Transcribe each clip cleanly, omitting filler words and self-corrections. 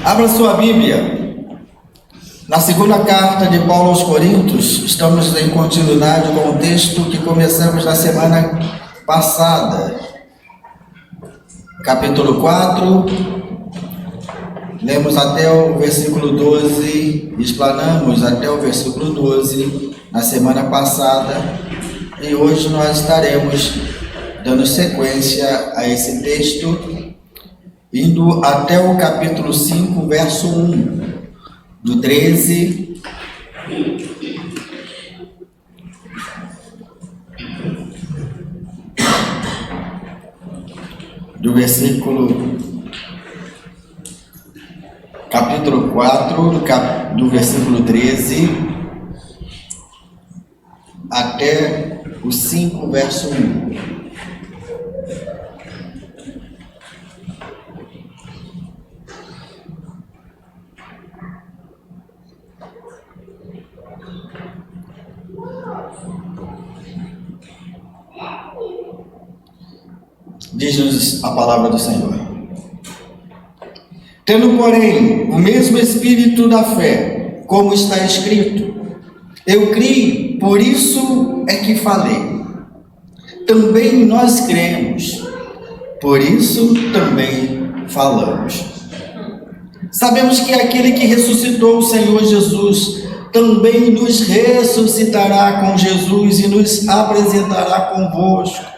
Abra sua Bíblia. Na segunda carta de Paulo aos Coríntios, estamos em continuidade com o texto que começamos na semana passada. Capítulo 4, lemos até o versículo 12, explanamos até o versículo 12 na semana passada, e hoje nós estaremos dando sequência a esse texto, indo até o capítulo 5, verso 1, do 13 do versículo capítulo 4, do versículo 13 até o 5, verso 1. Diz-nos a palavra do Senhor. Tendo, porém, o mesmo espírito da fé, como está escrito, eu criei, por isso é que falei. Também nós cremos, por isso também falamos. Sabemos que aquele que ressuscitou o Senhor Jesus também nos ressuscitará com Jesus e nos apresentará convosco.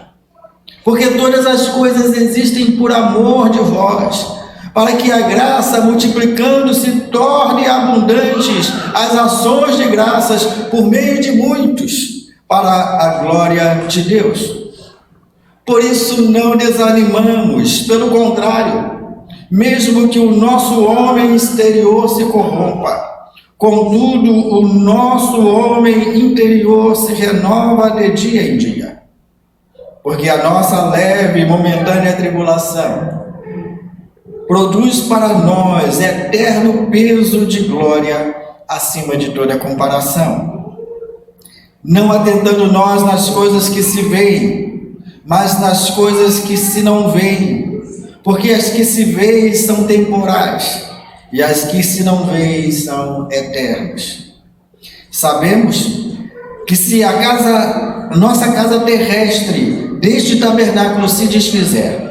Porque todas as coisas existem por amor de vós, para que a graça, multiplicando-se, torne abundantes as ações de graças por meio de muitos, para a glória de Deus. Por isso não desanimamos, pelo contrário, mesmo que o nosso homem exterior se corrompa, contudo o nosso homem interior se renova de dia em dia. Porque a nossa leve e momentânea tribulação produz para nós eterno peso de glória acima de toda comparação. Não atentando nós nas coisas que se veem, mas nas coisas que se não veem. Porque as que se veem são temporais, e as que se não veem são eternas. Sabemos que se nossa casa terrestre deste tabernáculo se desfizer,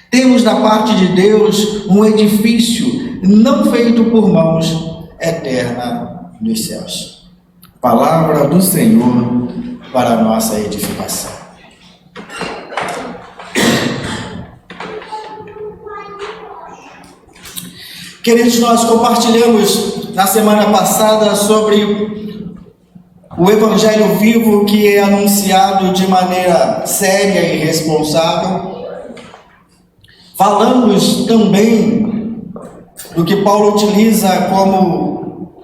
temos da parte de Deus um edifício não feito por mãos, eterna nos céus. Palavra do Senhor para a nossa edificação. Queridos, nós compartilhamos na semana passada sobre o Evangelho vivo que é anunciado de maneira séria e responsável. Falamos também do que Paulo utiliza como,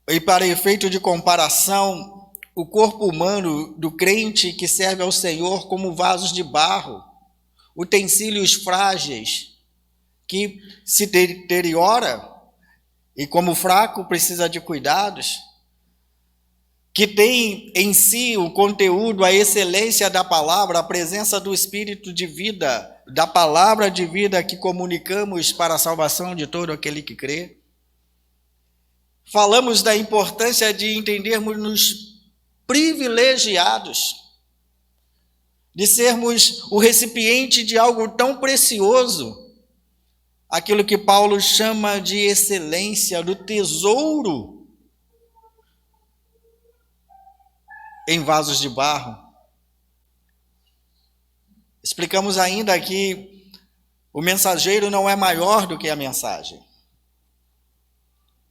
e para efeito de comparação, o corpo humano do crente que serve ao Senhor como vasos de barro, utensílios frágeis, que se deteriora e como fraco precisa de cuidados, que tem em si o conteúdo, a excelência da palavra, a presença do Espírito de vida, da palavra de vida que comunicamos para a salvação de todo aquele que crê. Falamos da importância de entendermos-nos privilegiados, de sermos o recipiente de algo tão precioso, aquilo que Paulo chama de excelência, do tesouro em vasos de barro. Explicamos ainda que o mensageiro não é maior do que a mensagem,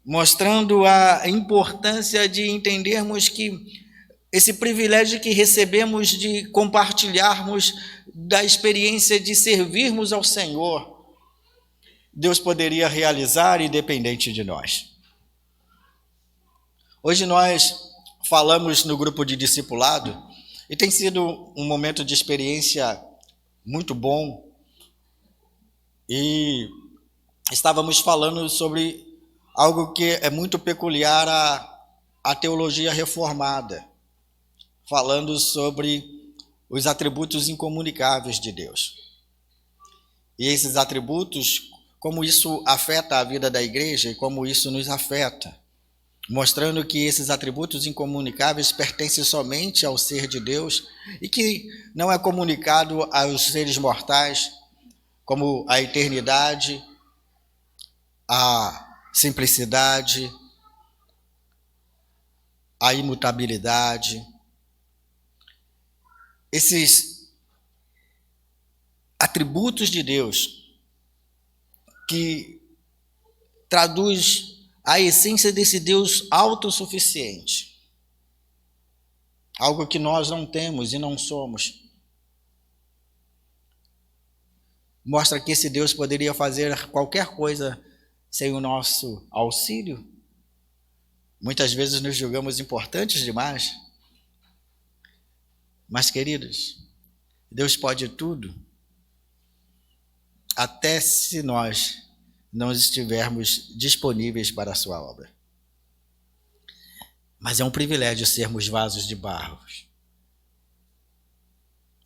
mostrando a importância de entendermos que esse privilégio que recebemos de compartilharmos da experiência de servirmos ao Senhor, Deus poderia realizar independente de nós. Hoje nós falamos no grupo de discipulado e tem sido um momento de experiência muito bom, e estávamos falando sobre algo que é muito peculiar à teologia reformada, falando sobre os atributos incomunicáveis de Deus. E esses atributos como isso afeta a vida da igreja e como isso nos afeta, mostrando que esses atributos incomunicáveis pertencem somente ao ser de Deus e que não é comunicado aos seres mortais, como a eternidade, a simplicidade, a imutabilidade. Esses atributos de Deus que traduz a essência desse Deus autossuficiente, algo que nós não temos e não somos, mostra que esse Deus poderia fazer qualquer coisa sem o nosso auxílio. Muitas vezes nos julgamos importantes demais, mas, queridos, Deus pode tudo, até se nós não estivermos disponíveis para a sua obra. Mas é um privilégio sermos vasos de barro,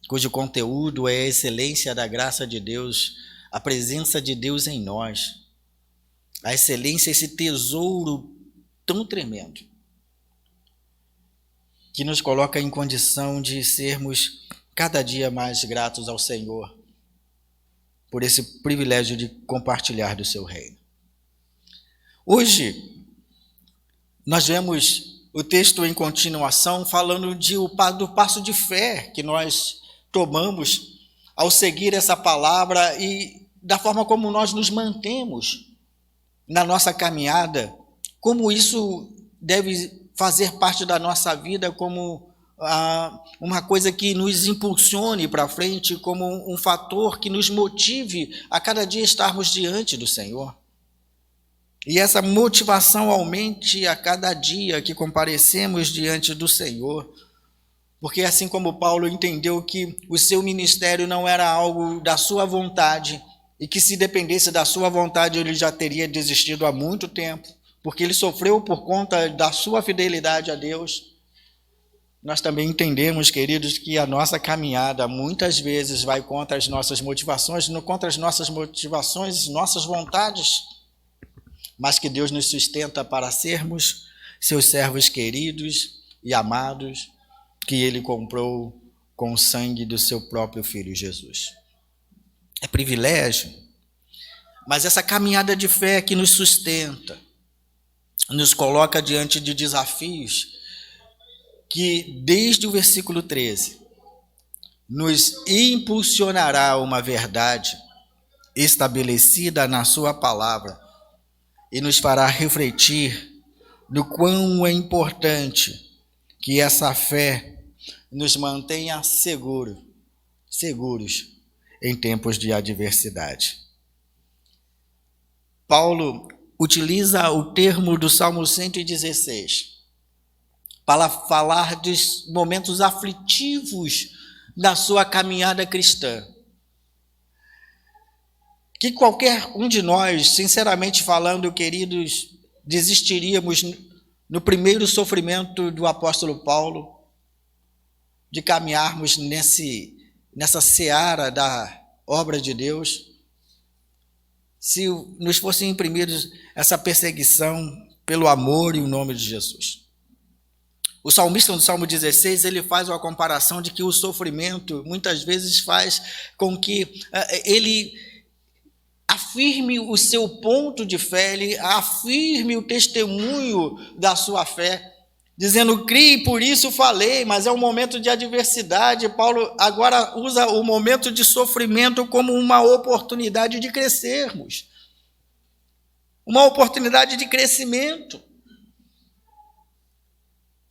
cujo conteúdo é a excelência da graça de Deus, a presença de Deus em nós, a excelência, esse tesouro tão tremendo, que nos coloca em condição de sermos cada dia mais gratos ao Senhor por esse privilégio de compartilhar do seu reino. Hoje, nós vemos o texto em continuação falando do passo de fé que nós tomamos ao seguir essa palavra e da forma como nós nos mantemos na nossa caminhada, como isso deve fazer parte da nossa vida como uma coisa que nos impulsione para frente, como um fator que nos motive a cada dia estarmos diante do Senhor. E essa motivação aumente a cada dia que comparecemos diante do Senhor, porque assim como Paulo entendeu que o seu ministério não era algo da sua vontade, e que se dependesse da sua vontade ele já teria desistido há muito tempo, porque ele sofreu por conta da sua fidelidade a Deus, nós também entendemos, queridos, que a nossa caminhada muitas vezes vai contra as nossas motivações, nossas vontades, mas que Deus nos sustenta para sermos seus servos queridos e amados, que Ele comprou com o sangue do seu próprio Filho Jesus. É privilégio, mas essa caminhada de fé que nos sustenta, nos coloca diante de desafios que, desde o versículo 13, nos impulsionará a uma verdade estabelecida na sua palavra e nos fará refletir do quão é importante que essa fé nos mantenha seguros em tempos de adversidade. Paulo utiliza o termo do Salmo 116 para falar dos momentos aflitivos da sua caminhada cristã. Que qualquer um de nós, sinceramente falando, queridos, desistiríamos no primeiro sofrimento do apóstolo Paulo, de caminharmos nessa seara da obra de Deus, se nos fossem imprimidos essa perseguição pelo amor e o nome de Jesus. O salmista, no Salmo 16, ele faz uma comparação de que o sofrimento muitas vezes faz com que ele afirme o seu ponto de fé, ele afirme o testemunho da sua fé, dizendo: "Criei, por isso falei", mas é um momento de adversidade. Paulo agora usa o momento de sofrimento como uma oportunidade de crescermos, uma oportunidade de crescimento,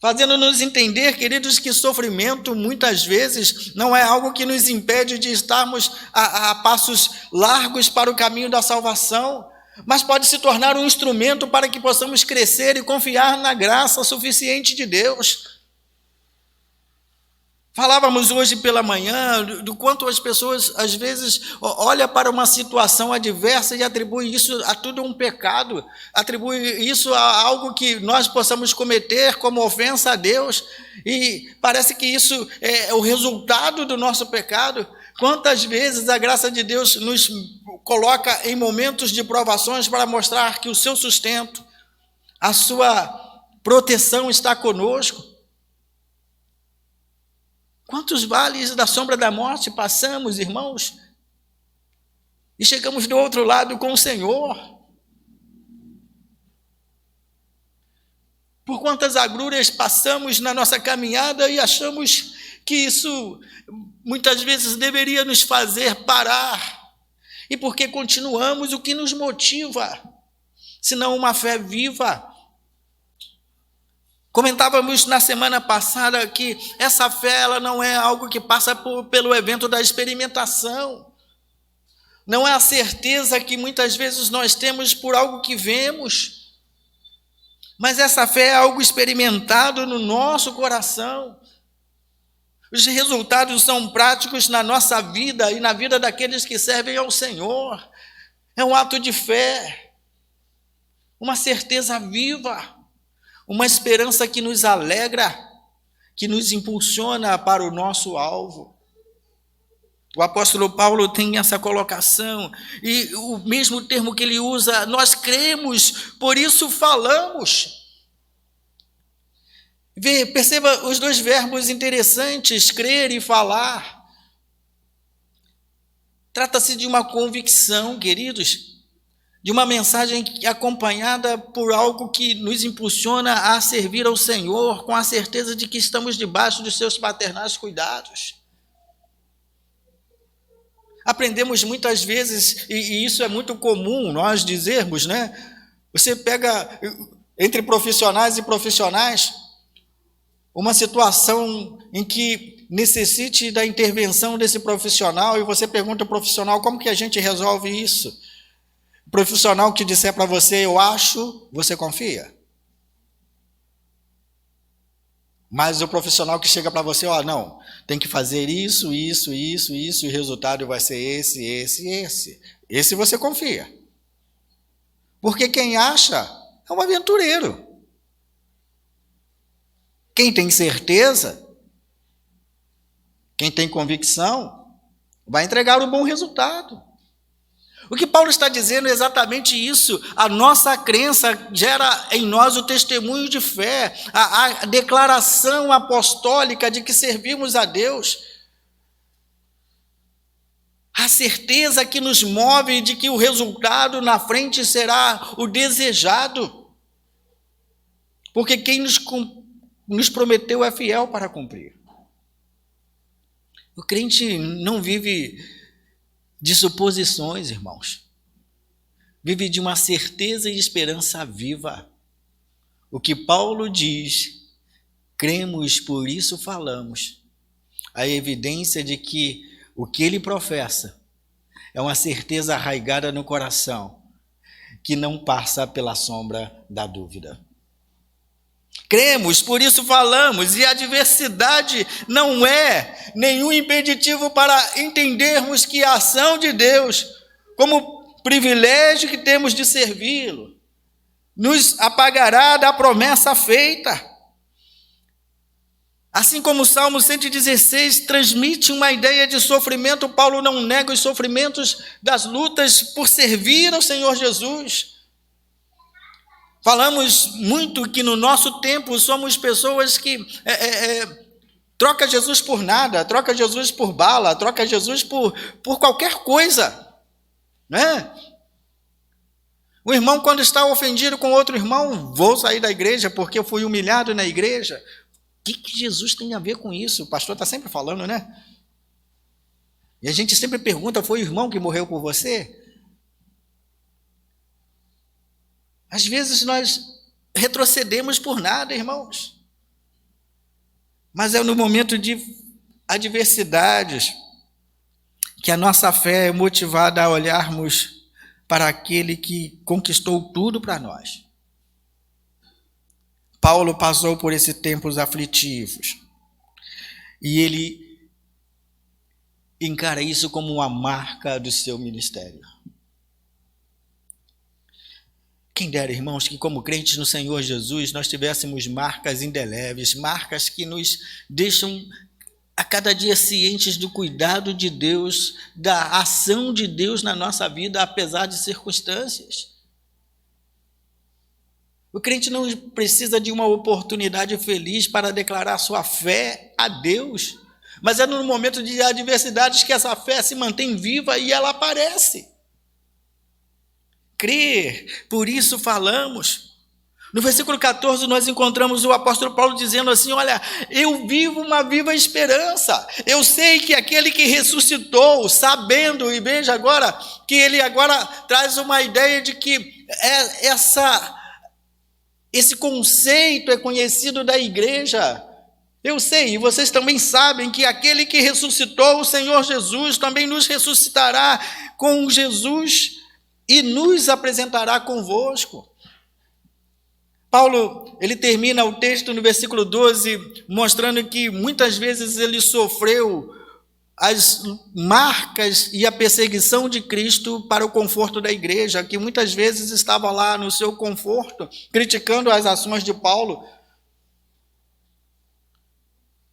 fazendo-nos entender, queridos, que sofrimento muitas vezes não é algo que nos impede de estarmos a passos largos para o caminho da salvação, mas pode se tornar um instrumento para que possamos crescer e confiar na graça suficiente de Deus. Falávamos hoje pela manhã do quanto as pessoas às vezes olham para uma situação adversa e atribuem isso a tudo um pecado, atribuem isso a algo que nós possamos cometer como ofensa a Deus, e parece que isso é o resultado do nosso pecado. Quantas vezes a graça de Deus nos coloca em momentos de provações para mostrar que o seu sustento, a sua proteção está conosco. Quantos vales da sombra da morte passamos, irmãos, e chegamos do outro lado com o Senhor? Por quantas agruras passamos na nossa caminhada e achamos que isso muitas vezes deveria nos fazer parar. E porque continuamos, o que nos motiva, senão uma fé viva? Comentávamos na semana passada que essa fé ela não é algo que passa pelo evento da experimentação. Não é a certeza que muitas vezes nós temos por algo que vemos. Mas essa fé é algo experimentado no nosso coração. Os resultados são práticos na nossa vida e na vida daqueles que servem ao Senhor. É um ato de fé, uma certeza viva, uma esperança que nos alegra, que nos impulsiona para o nosso alvo. O apóstolo Paulo tem essa colocação, e o mesmo termo que ele usa, nós cremos, por isso falamos. Perceba os dois verbos interessantes, crer e falar. Trata-se de uma convicção, queridos, de uma mensagem acompanhada por algo que nos impulsiona a servir ao Senhor, com a certeza de que estamos debaixo dos seus paternais cuidados. Aprendemos muitas vezes, e isso é muito comum nós dizermos, né? Você pega entre profissionais e profissionais uma situação em que necessite da intervenção desse profissional e você pergunta ao profissional como que a gente resolve isso. O profissional que disser para você, eu acho, você confia? Mas o profissional que chega para você, não, tem que fazer isso, e o resultado vai ser esse. Esse você confia. Porque quem acha é um aventureiro. Quem tem certeza, quem tem convicção, vai entregar um bom resultado. O que Paulo está dizendo é exatamente isso. A nossa crença gera em nós o testemunho de fé, a declaração apostólica de que servimos a Deus. A certeza que nos move de que o resultado na frente será o desejado. Porque quem nos prometeu é fiel para cumprir. O crente não vive de suposições, irmãos. Vive de uma certeza e esperança viva. O que Paulo diz, cremos, por isso falamos. A evidência de que o que ele professa é uma certeza arraigada no coração, que não passa pela sombra da dúvida. Cremos, por isso falamos, e a adversidade não é nenhum impeditivo para entendermos que a ação de Deus, como privilégio que temos de servi-lo, nos apagará da promessa feita. Assim como o Salmo 116 transmite uma ideia de sofrimento, Paulo não nega os sofrimentos das lutas por servir ao Senhor Jesus. Falamos muito que no nosso tempo somos pessoas que troca Jesus por nada, troca Jesus por bala, troca Jesus por qualquer coisa, né? O irmão, quando está ofendido com outro irmão, vou sair da igreja porque eu fui humilhado na igreja. O que Jesus tem a ver com isso? O pastor está sempre falando, né? E a gente sempre pergunta, foi o irmão que morreu por você? Às vezes nós retrocedemos por nada, irmãos. Mas é no momento de adversidades que a nossa fé é motivada a olharmos para aquele que conquistou tudo para nós. Paulo passou por esses tempos aflitivos e ele encara isso como uma marca do seu ministério. Quem dera, irmãos, que como crentes no Senhor Jesus, nós tivéssemos marcas indeléveis, marcas que nos deixam a cada dia cientes do cuidado de Deus, da ação de Deus na nossa vida, apesar de circunstâncias. O crente não precisa de uma oportunidade feliz para declarar sua fé a Deus, mas é no momento de adversidades que essa fé se mantém viva e ela aparece. Crer, por isso falamos. No versículo 14 nós encontramos o apóstolo Paulo dizendo assim: olha, eu vivo uma viva esperança, eu sei que aquele que ressuscitou, sabendo, e veja agora, que ele agora traz uma ideia de que esse conceito é conhecido da igreja. Eu sei, e vocês também sabem que aquele que ressuscitou o Senhor Jesus também nos ressuscitará com Jesus e nos apresentará convosco. Paulo, ele termina o texto no versículo 12, mostrando que muitas vezes ele sofreu as marcas e a perseguição de Cristo para o conforto da igreja, que muitas vezes estava lá no seu conforto, criticando as ações de Paulo.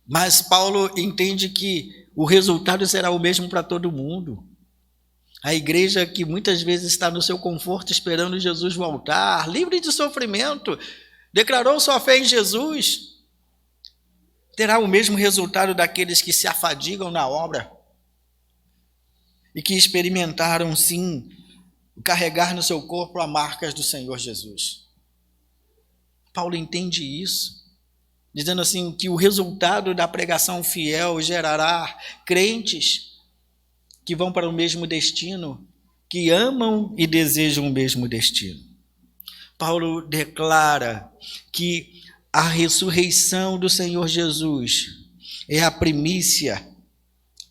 Mas Paulo entende que o resultado será o mesmo para todo mundo. A igreja que muitas vezes está no seu conforto esperando Jesus voltar, livre de sofrimento, declarou sua fé em Jesus, terá o mesmo resultado daqueles que se afadigam na obra e que experimentaram, sim, carregar no seu corpo as marcas do Senhor Jesus. Paulo entende isso, dizendo assim que o resultado da pregação fiel gerará crentes que vão para o mesmo destino, que amam e desejam o mesmo destino. Paulo declara que a ressurreição do Senhor Jesus é a primícia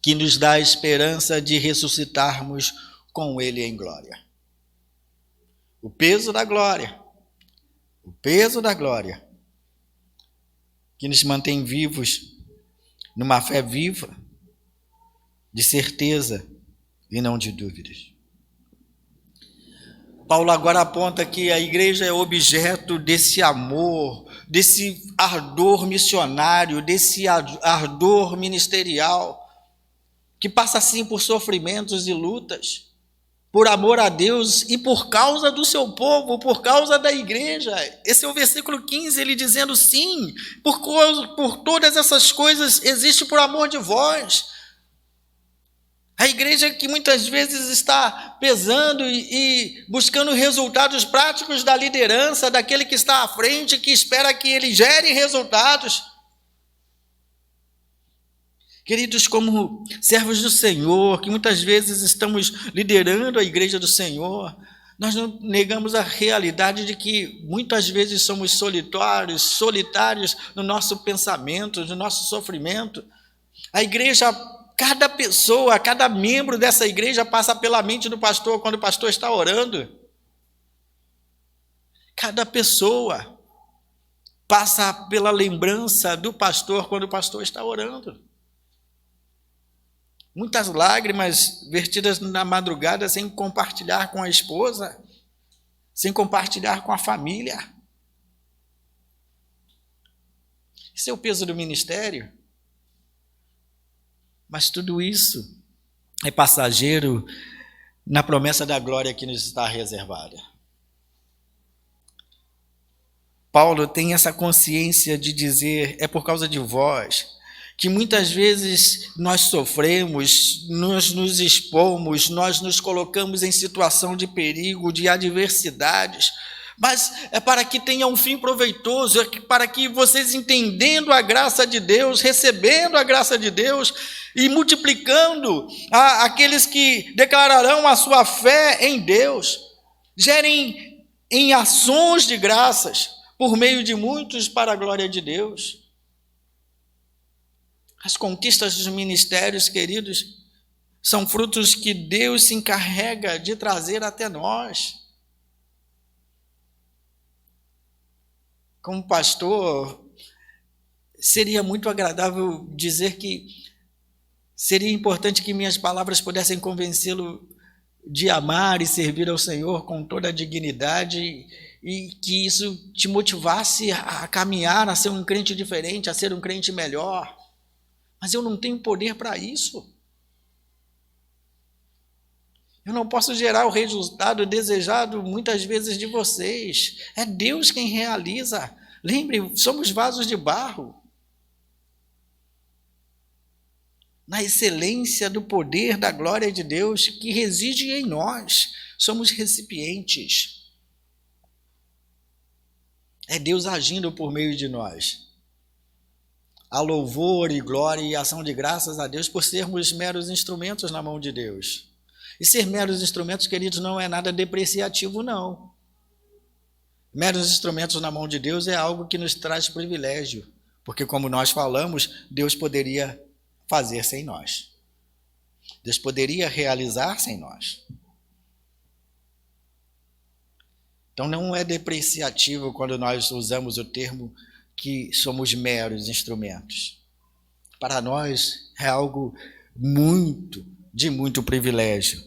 que nos dá a esperança de ressuscitarmos com Ele em glória. O peso da glória que nos mantém vivos numa fé viva, de certeza e não de dúvidas. Paulo agora aponta que a igreja é objeto desse amor, desse ardor missionário, desse ardor ministerial, que passa sim por sofrimentos e lutas, por amor a Deus e por causa do seu povo, por causa da igreja. Esse é o versículo 15, ele dizendo sim, por todas essas coisas existe por amor de vós. A igreja que muitas vezes está pesando e buscando resultados práticos da liderança, daquele que está à frente, que espera que ele gere resultados. Queridos, como servos do Senhor, que muitas vezes estamos liderando a igreja do Senhor, nós não negamos a realidade de que muitas vezes somos solitários no nosso pensamento, no nosso sofrimento. A igreja, cada pessoa, cada membro dessa igreja passa pela mente do pastor quando o pastor está orando. Cada pessoa passa pela lembrança do pastor quando o pastor está orando. Muitas lágrimas vertidas na madrugada sem compartilhar com a esposa, sem compartilhar com a família. Esse é o peso do ministério. Mas tudo isso é passageiro na promessa da glória que nos está reservada. Paulo tem essa consciência de dizer, é por causa de vós, que muitas vezes nós sofremos, nós nos expomos, nós nos colocamos em situação de perigo, de adversidades, mas é para que tenha um fim proveitoso, é para que vocês, entendendo a graça de Deus, recebendo a graça de Deus e multiplicando aqueles que declararão a sua fé em Deus, gerem em ações de graças por meio de muitos para a glória de Deus. As conquistas dos ministérios, queridos, são frutos que Deus se encarrega de trazer até nós. Como pastor, seria muito agradável dizer que seria importante que minhas palavras pudessem convencê-lo de amar e servir ao Senhor com toda a dignidade e que isso te motivasse a caminhar, a ser um crente diferente, a ser um crente melhor. Mas eu não tenho poder para isso. Eu não posso gerar o resultado desejado muitas vezes de vocês. É Deus quem realiza. Lembre, somos vasos de barro. Na excelência do poder da glória de Deus que reside em nós. Somos recipientes. É Deus agindo por meio de nós. Há louvor e glória e ação de graças a Deus por sermos meros instrumentos na mão de Deus. E ser meros instrumentos, queridos, não é nada depreciativo, não. Meros instrumentos na mão de Deus é algo que nos traz privilégio, porque, como nós falamos, Deus poderia fazer sem nós. Deus poderia realizar sem nós. Então, não é depreciativo quando nós usamos o termo que somos meros instrumentos. Para nós, é algo de muito privilégio,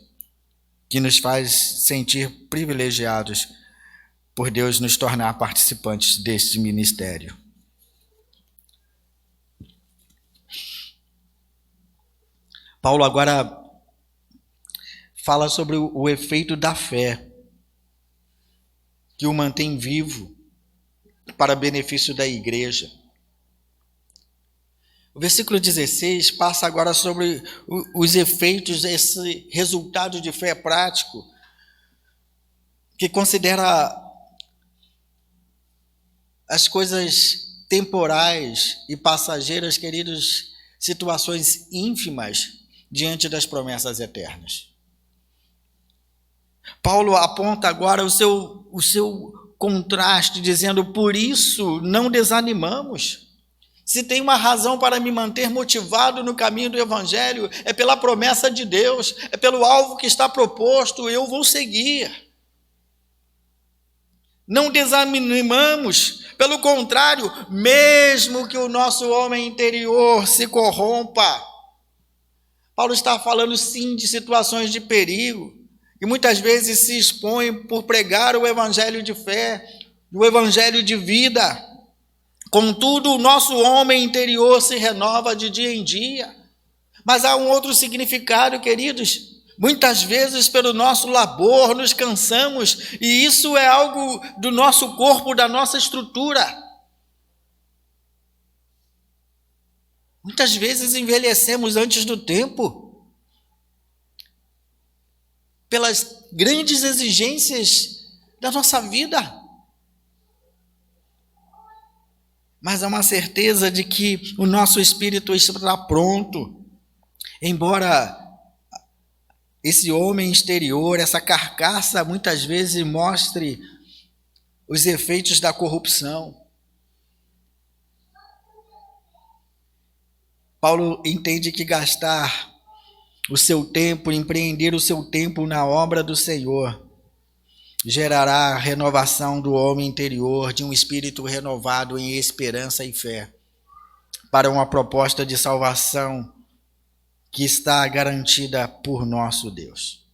que nos faz sentir privilegiados por Deus nos tornar participantes deste ministério. Paulo agora fala sobre o efeito da fé, que o mantém vivo para benefício da igreja. O versículo 16 passa agora sobre os efeitos desse resultado de fé prático, que considera as coisas temporais e passageiras, queridos, situações ínfimas diante das promessas eternas. Paulo aponta agora o seu contraste, dizendo: por isso não desanimamos. Se tem uma razão para me manter motivado no caminho do Evangelho, é pela promessa de Deus, é pelo alvo que está proposto, eu vou seguir. Não desanimamos, pelo contrário, mesmo que o nosso homem interior se corrompa. Paulo está falando sim de situações de perigo, e muitas vezes se expõe por pregar o Evangelho de fé, o Evangelho de vida. Contudo, o nosso homem interior se renova de dia em dia. Mas há um outro significado, queridos. Muitas vezes, pelo nosso labor, nos cansamos, e isso é algo do nosso corpo, da nossa estrutura. Muitas vezes envelhecemos antes do tempo, pelas grandes exigências da nossa vida. Mas há uma certeza de que o nosso espírito está pronto, embora esse homem exterior, essa carcaça, muitas vezes mostre os efeitos da corrupção. Paulo entende que gastar o seu tempo, empreender o seu tempo na obra do Senhor, gerará a renovação do homem interior, de um espírito renovado em esperança e fé, para uma proposta de salvação que está garantida por nosso Deus.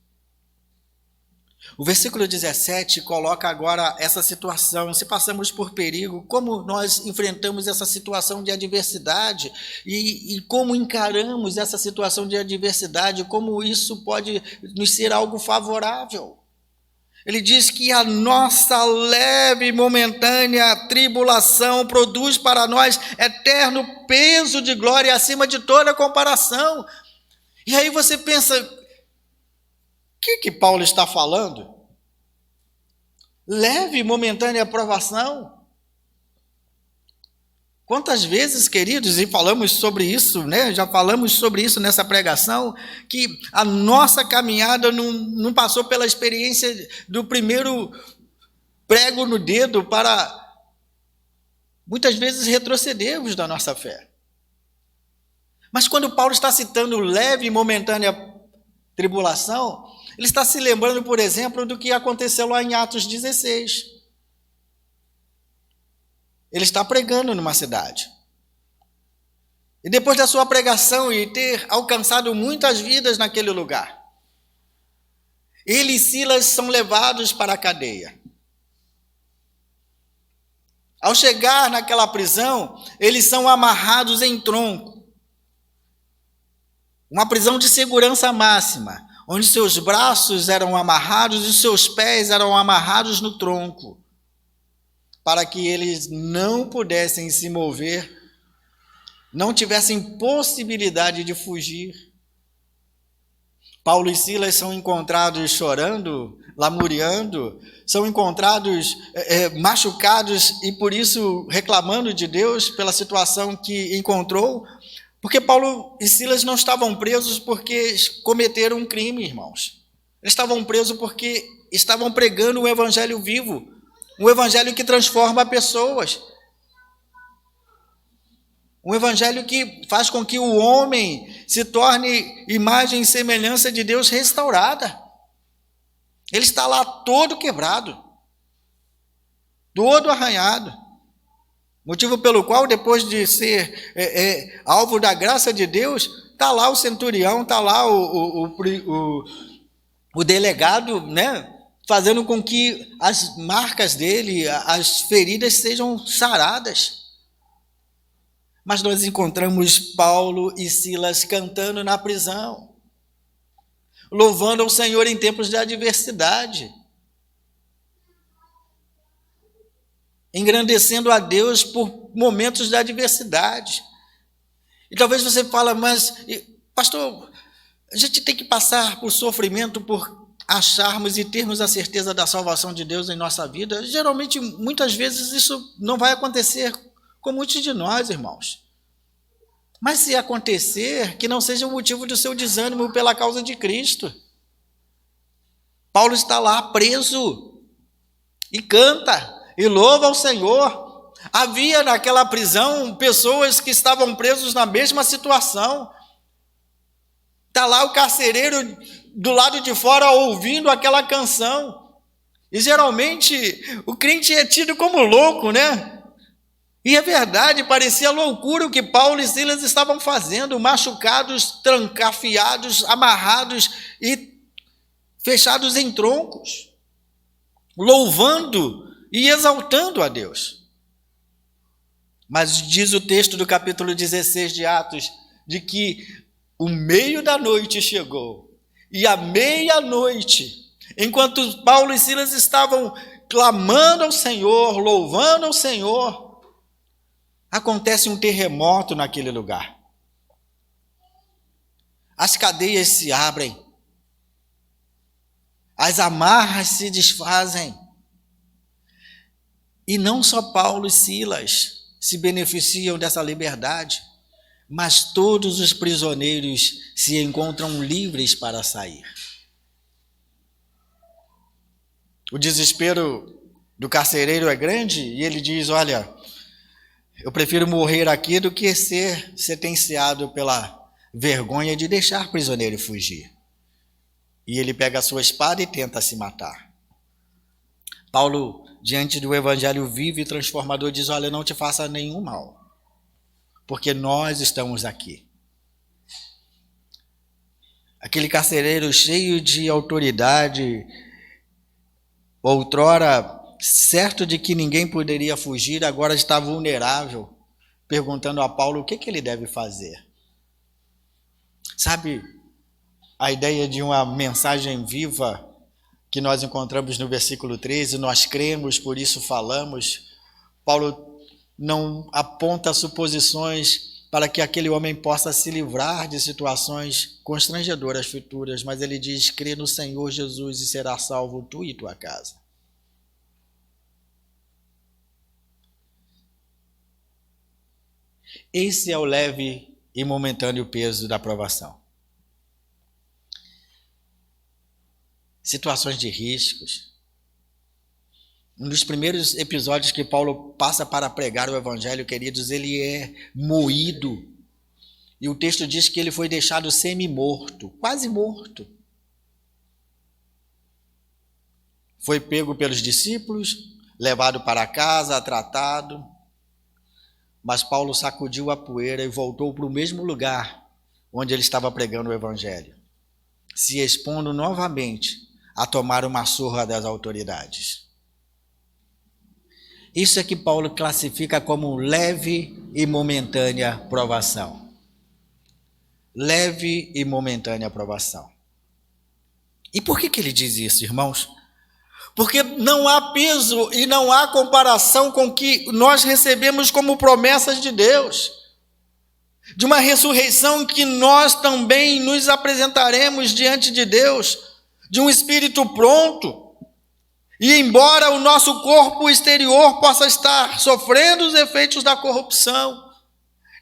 O versículo 17 coloca agora essa situação, se passamos por perigo, como nós enfrentamos essa situação de adversidade e como encaramos essa situação de adversidade, como isso pode nos ser algo favorável. Ele diz que a nossa leve e momentânea tribulação produz para nós eterno peso de glória acima de toda comparação. E aí você pensa, o que Paulo está falando? Leve e momentânea provação? Quantas vezes, queridos, e falamos sobre isso, né? Já falamos sobre isso nessa pregação, que a nossa caminhada não passou pela experiência do primeiro prego no dedo para, muitas vezes, retrocedermos da nossa fé. Mas quando Paulo está citando leve e momentânea tribulação, ele está se lembrando, por exemplo, do que aconteceu lá em Atos 16. Ele está pregando numa cidade. E depois da sua pregação e ter alcançado muitas vidas naquele lugar, ele e Silas são levados para a cadeia. Ao chegar naquela prisão, eles são amarrados em tronco. uma prisão de segurança máxima, onde seus braços eram amarrados e seus pés eram amarrados no tronco, para que eles não pudessem se mover, não tivessem possibilidade de fugir. Paulo e Silas são encontrados chorando, lamuriando, são encontrados machucados e por isso reclamando de Deus pela situação que encontrou, porque Paulo e Silas não estavam presos porque cometeram um crime, irmãos. Eles estavam presos porque estavam pregando um evangelho vivo, um evangelho que transforma pessoas, um evangelho que faz com que o homem se torne imagem e semelhança de Deus restaurada. Ele está lá todo quebrado, todo arranhado. Motivo pelo qual, depois de ser alvo da graça de Deus, está lá o centurião, está lá o delegado, né, fazendo com que as marcas dele, as feridas sejam saradas. Mas nós encontramos Paulo e Silas cantando na prisão, louvando ao Senhor em tempos de adversidade, engrandecendo a Deus por momentos de adversidade. E talvez você fale, mas, pastor, a gente tem que passar por sofrimento por acharmos e termos a certeza da salvação de Deus em nossa vida? Geralmente, muitas vezes, isso não vai acontecer com muitos de nós, irmãos. Mas se acontecer, que não seja o motivo do seu desânimo pela causa de Cristo. Paulo está lá preso e canta e louva ao Senhor. Havia naquela prisão pessoas que estavam presos na mesma situação. Está lá o carcereiro do lado de fora ouvindo aquela canção. E geralmente o crente é tido como louco, né? E é verdade, parecia loucura o que Paulo e Silas estavam fazendo, machucados, trancafiados, amarrados e fechados em troncos, louvando e exaltando a Deus. Mas diz o texto do capítulo 16 de Atos, de que o meio da noite chegou, e à meia-noite, enquanto Paulo e Silas estavam clamando ao Senhor, louvando ao Senhor, acontece um terremoto naquele lugar. As cadeias se abrem, as amarras se desfazem, e não só Paulo e Silas se beneficiam dessa liberdade, mas todos os prisioneiros se encontram livres para sair. O desespero do carcereiro é grande e ele diz, olha, eu prefiro morrer aqui do que ser sentenciado pela vergonha de deixar prisioneiro fugir. E ele pega a sua espada e tenta se matar. Paulo, diante do evangelho vivo e transformador, diz, olha, não te faça nenhum mal, porque nós estamos aqui. Aquele carcereiro cheio de autoridade, outrora certo de que ninguém poderia fugir, agora está vulnerável, perguntando a Paulo o que ele deve fazer. Sabe, a ideia de uma mensagem viva que nós encontramos no versículo 13, nós cremos, por isso falamos. Paulo não aponta suposições para que aquele homem possa se livrar de situações constrangedoras futuras, mas ele diz, crê no Senhor Jesus e será salvo tu e tua casa. Esse é o leve e momentâneo peso da provação. Situações de riscos. Um dos primeiros episódios que Paulo passa para pregar o evangelho, queridos, ele é moído. E o texto diz que ele foi deixado semi-morto, quase morto. Foi pego pelos discípulos, levado para casa, tratado. Mas Paulo sacudiu a poeira e voltou para o mesmo lugar onde ele estava pregando o evangelho, se expondo novamente a tomar uma surra das autoridades. Isso é que Paulo classifica como leve e momentânea provação. leve e momentânea provação. E por que ele diz isso, irmãos? Porque não há peso e não há comparação com o que nós recebemos como promessas de Deus, de uma ressurreição que nós também nos apresentaremos diante de Deus, de um espírito pronto. E embora o nosso corpo exterior possa estar sofrendo os efeitos da corrupção,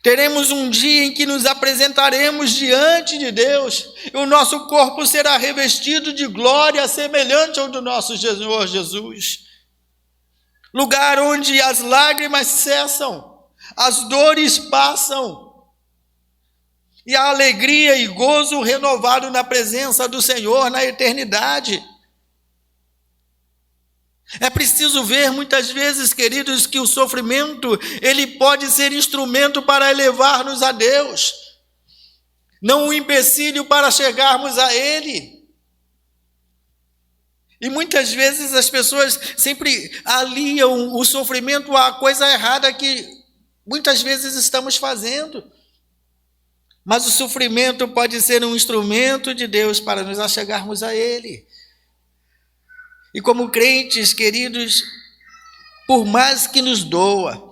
teremos um dia em que nos apresentaremos diante de Deus, e o nosso corpo será revestido de glória semelhante ao do nosso Senhor Jesus. Lugar onde as lágrimas cessam, as dores passam, e a alegria e gozo renovado na presença do Senhor na eternidade. É preciso ver muitas vezes, queridos, que o sofrimento, ele pode ser instrumento para elevar-nos a Deus, não um empecilho para chegarmos a Ele. E muitas vezes as pessoas sempre aliam o sofrimento à coisa errada que muitas vezes estamos fazendo. Mas o sofrimento pode ser um instrumento de Deus para nos achegarmos a Ele. E como crentes, queridos, por mais que nos doa,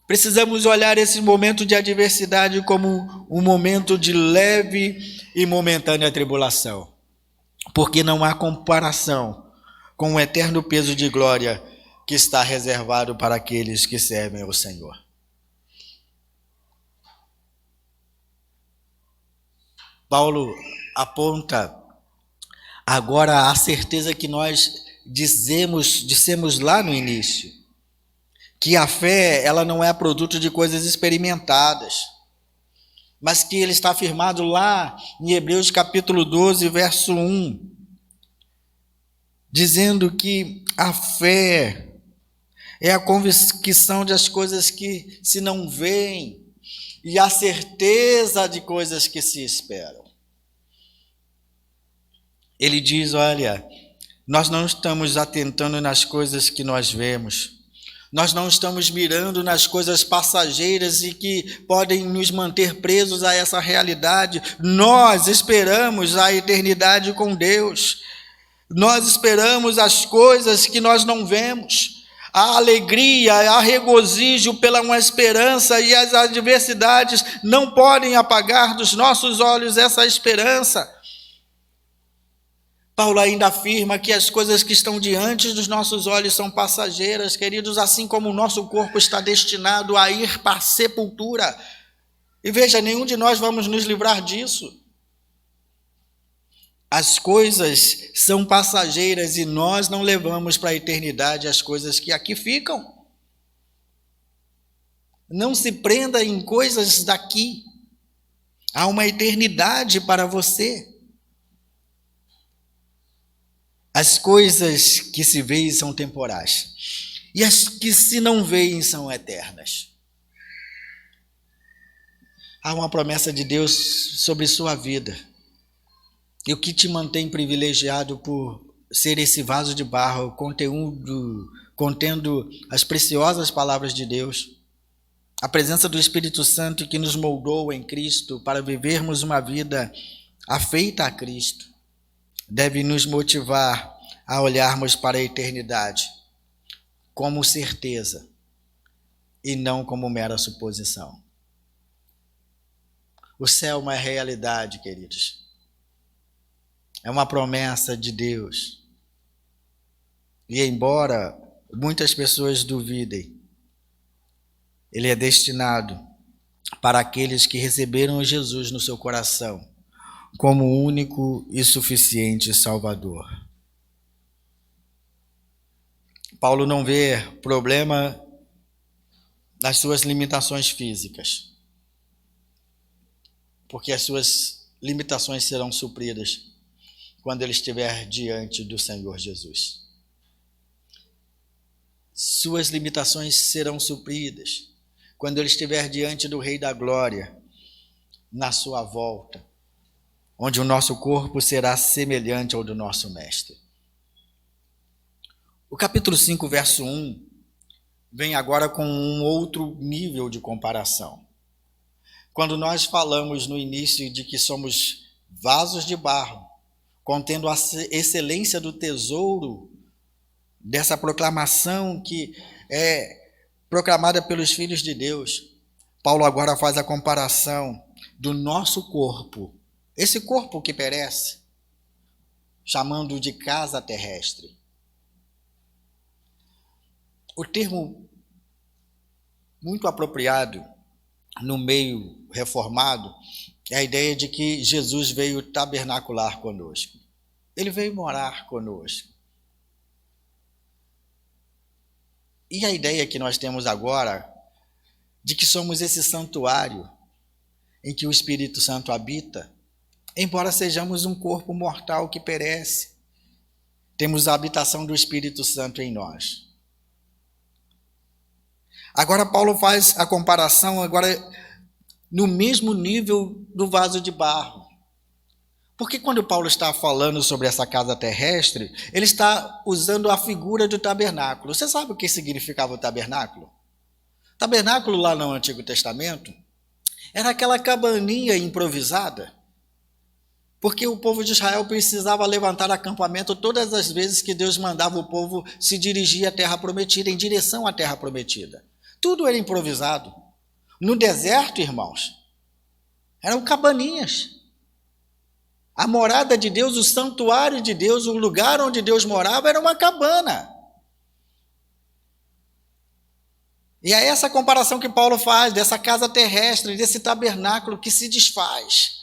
precisamos olhar esse momento de adversidade como um momento de leve e momentânea tribulação, porque não há comparação com o eterno peso de glória que está reservado para aqueles que servem ao Senhor. Paulo aponta agora a certeza que nós dissemos lá no início, que a fé, ela não é produto de coisas experimentadas, mas que ele está afirmado lá em Hebreus capítulo 12, verso 1, dizendo que a fé é a convicção das coisas que se não veem e a certeza de coisas que se esperam. Ele diz, olha, nós não estamos atentando nas coisas que nós vemos. Nós não estamos mirando nas coisas passageiras e que podem nos manter presos a essa realidade. Nós esperamos a eternidade com Deus. Nós esperamos as coisas que nós não vemos. A alegria, a regozijo pela uma esperança, e as adversidades não podem apagar dos nossos olhos essa esperança. Paulo ainda afirma que as coisas que estão diante dos nossos olhos são passageiras, queridos, assim como o nosso corpo está destinado a ir para a sepultura. E veja, nenhum de nós vamos nos livrar disso. As coisas são passageiras e nós não levamos para a eternidade as coisas que aqui ficam. Não se prenda em coisas daqui. Há uma eternidade para você. As coisas que se veem são temporais, e as que se não veem são eternas. Há uma promessa de Deus sobre sua vida, e o que te mantém privilegiado por ser esse vaso de barro, contendo as preciosas palavras de Deus, a presença do Espírito Santo que nos moldou em Cristo para vivermos uma vida afeita a Cristo, deve nos motivar a olharmos para a eternidade como certeza e não como mera suposição. O céu é uma realidade, queridos. É uma promessa de Deus. E embora muitas pessoas duvidem, ele é destinado para aqueles que receberam Jesus no seu coração como o único e suficiente Salvador. Paulo não vê problema nas suas limitações físicas, porque as suas limitações serão supridas quando ele estiver diante do Senhor Jesus. Suas limitações serão supridas quando ele estiver diante do Rei da Glória, na sua volta, onde o nosso corpo será semelhante ao do nosso Mestre. O capítulo 5, verso 1, vem agora com um outro nível de comparação. quando nós falamos no início de que somos vasos de barro, contendo a excelência do tesouro dessa proclamação que é proclamada pelos filhos de Deus, Paulo agora faz a comparação do nosso corpo, esse corpo que perece, chamando de casa terrestre. O termo muito apropriado no meio reformado é a ideia de que Jesus veio tabernacular conosco. Ele veio morar conosco. E a ideia que nós temos agora de que somos esse santuário em que o Espírito Santo habita, embora sejamos um corpo mortal que perece, temos a habitação do Espírito Santo em nós. Agora Paulo faz a comparação agora no mesmo nível do vaso de barro. Porque quando Paulo está falando sobre essa casa terrestre, ele está usando a figura do tabernáculo. Você sabe o que significava o tabernáculo? Tabernáculo lá no Antigo Testamento era aquela cabaninha improvisada, porque o povo de Israel precisava levantar acampamento todas as vezes que Deus mandava o povo se dirigir à terra prometida, em direção à terra prometida. Tudo era improvisado. No deserto, irmãos, eram cabaninhas. A morada de Deus, o santuário de Deus, o lugar onde Deus morava era uma cabana. E é essa comparação que Paulo faz dessa casa terrestre, desse tabernáculo que se desfaz.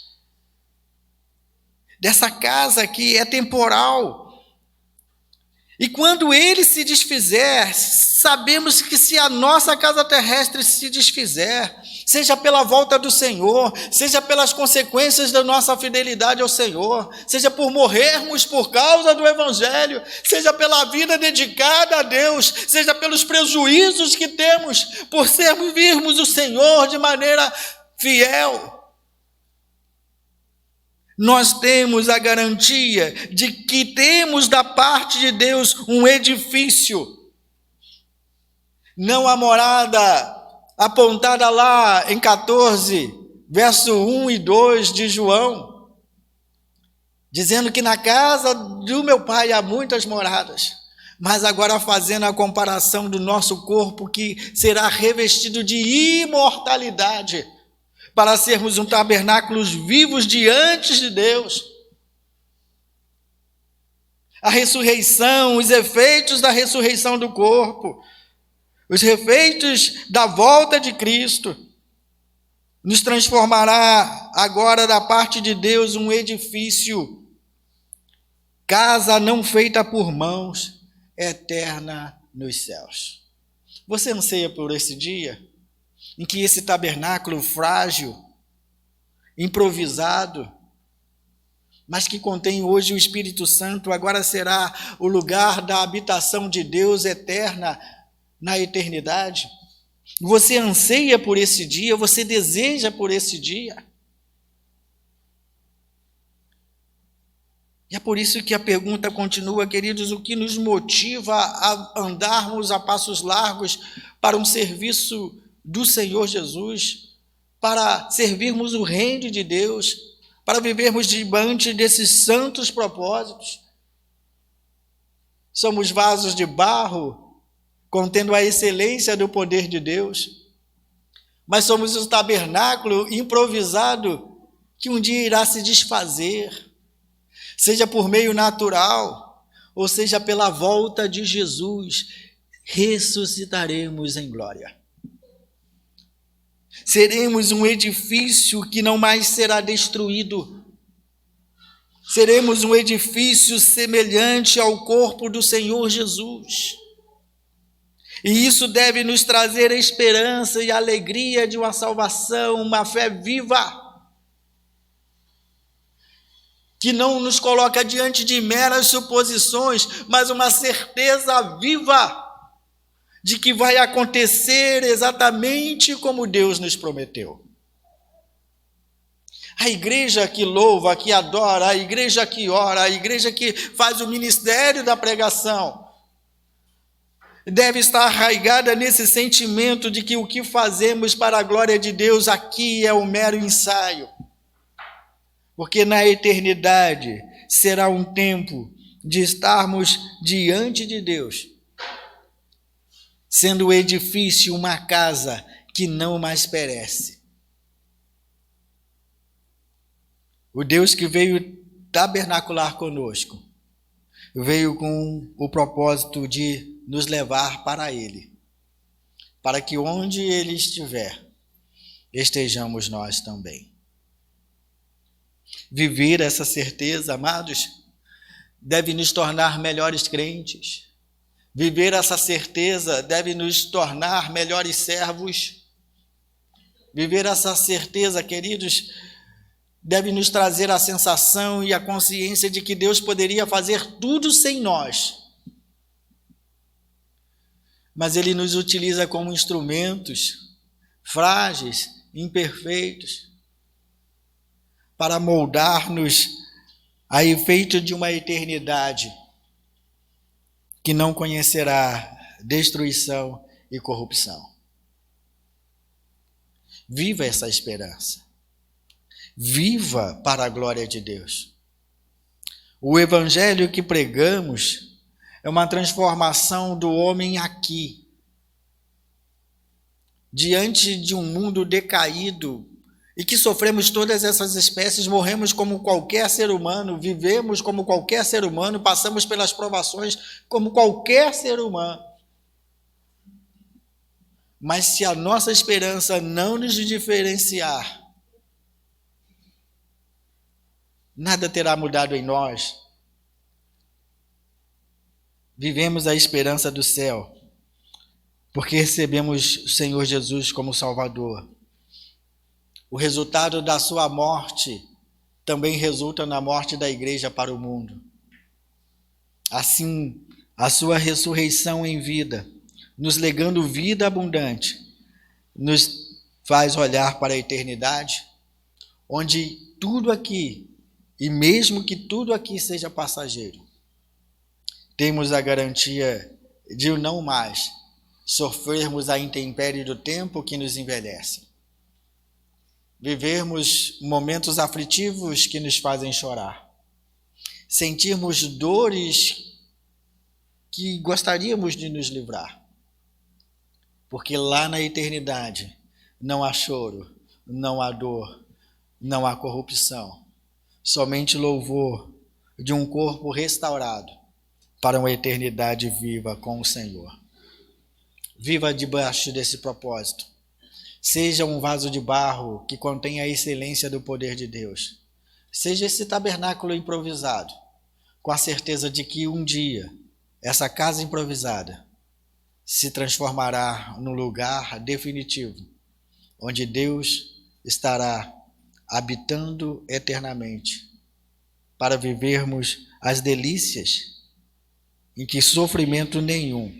Dessa casa que é temporal. E quando ele se desfizer, sabemos que se a nossa casa terrestre se desfizer, seja pela volta do Senhor, seja pelas consequências da nossa fidelidade ao Senhor, seja por morrermos por causa do Evangelho, seja pela vida dedicada a Deus, seja pelos prejuízos que temos por servirmos o Senhor de maneira fiel, nós temos a garantia de que temos da parte de Deus um edifício, não a morada apontada lá em 14, verso 1 e 2 de João, dizendo que na casa do meu pai há muitas moradas, mas agora fazendo a comparação do nosso corpo que será revestido de imortalidade, para sermos um tabernáculos vivos diante de Deus. A ressurreição, os efeitos da ressurreição do corpo, os efeitos da volta de Cristo, nos transformará agora da parte de Deus um edifício, casa não feita por mãos, eterna nos céus. Você anseia por esse dia em que esse tabernáculo frágil, improvisado, mas que contém hoje o Espírito Santo, agora será o lugar da habitação de Deus eterna na eternidade? Você anseia por esse dia? Você deseja por esse dia? E é por isso que a pergunta continua, queridos: o que nos motiva a andarmos a passos largos para um serviço do Senhor Jesus, para servirmos o reino de Deus, para vivermos diante desses santos propósitos? Somos vasos de barro, contendo a excelência do poder de Deus, mas somos um tabernáculo improvisado que um dia irá se desfazer, seja por meio natural, ou seja pela volta de Jesus, ressuscitaremos em glória. Seremos um edifício que não mais será destruído. Seremos um edifício semelhante ao corpo do Senhor Jesus. E isso deve nos trazer a esperança e a alegria de uma salvação, uma fé viva, que não nos coloca diante de meras suposições, mas uma certeza viva de que vai acontecer exatamente como Deus nos prometeu. A igreja que louva, que adora, a igreja que ora, a igreja que faz o ministério da pregação, deve estar arraigada nesse sentimento de que o que fazemos para a glória de Deus aqui é um mero ensaio. Porque na eternidade será um tempo de estarmos diante de Deus, sendo o edifício uma casa que não mais perece. O Deus que veio tabernacular conosco, veio com o propósito de nos levar para Ele, para que onde Ele estiver, estejamos nós também. Viver essa certeza, amados, deve nos tornar melhores crentes. Viver essa certeza deve nos tornar melhores servos. Viver essa certeza, queridos, deve nos trazer a sensação e a consciência de que Deus poderia fazer tudo sem nós. Mas Ele nos utiliza como instrumentos frágeis, imperfeitos, para moldar-nos a efeito de uma eternidade que não conhecerá destruição e corrupção. Viva essa esperança. Viva para a glória de Deus. O evangelho que pregamos é uma transformação do homem aqui, diante de um mundo decaído, e que sofremos todas essas espécies, morremos como qualquer ser humano, vivemos como qualquer ser humano, passamos pelas provações como qualquer ser humano. Mas se a nossa esperança não nos diferenciar, nada terá mudado em nós. Vivemos a esperança do céu, porque recebemos o Senhor Jesus como Salvador. O resultado da sua morte também resulta na morte da igreja para o mundo. Assim, a sua ressurreição em vida, nos legando vida abundante, nos faz olhar para a eternidade, onde tudo aqui, e mesmo que tudo aqui seja passageiro, temos a garantia de não mais sofrermos a intempérie do tempo que nos envelhece. Vivermos momentos aflitivos que nos fazem chorar. Sentirmos dores que gostaríamos de nos livrar. Porque lá na eternidade não há choro, não há dor, não há corrupção. Somente louvor de um corpo restaurado para uma eternidade viva com o Senhor. Viva debaixo desse propósito. Seja um vaso de barro que contém a excelência do poder de Deus. Seja esse tabernáculo improvisado, com a certeza de que um dia essa casa improvisada se transformará num lugar definitivo, onde Deus estará habitando eternamente, para vivermos as delícias em que sofrimento nenhum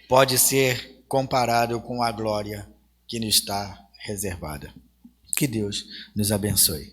pode ser comparado com a glória que nos está reservada. Que Deus nos abençoe.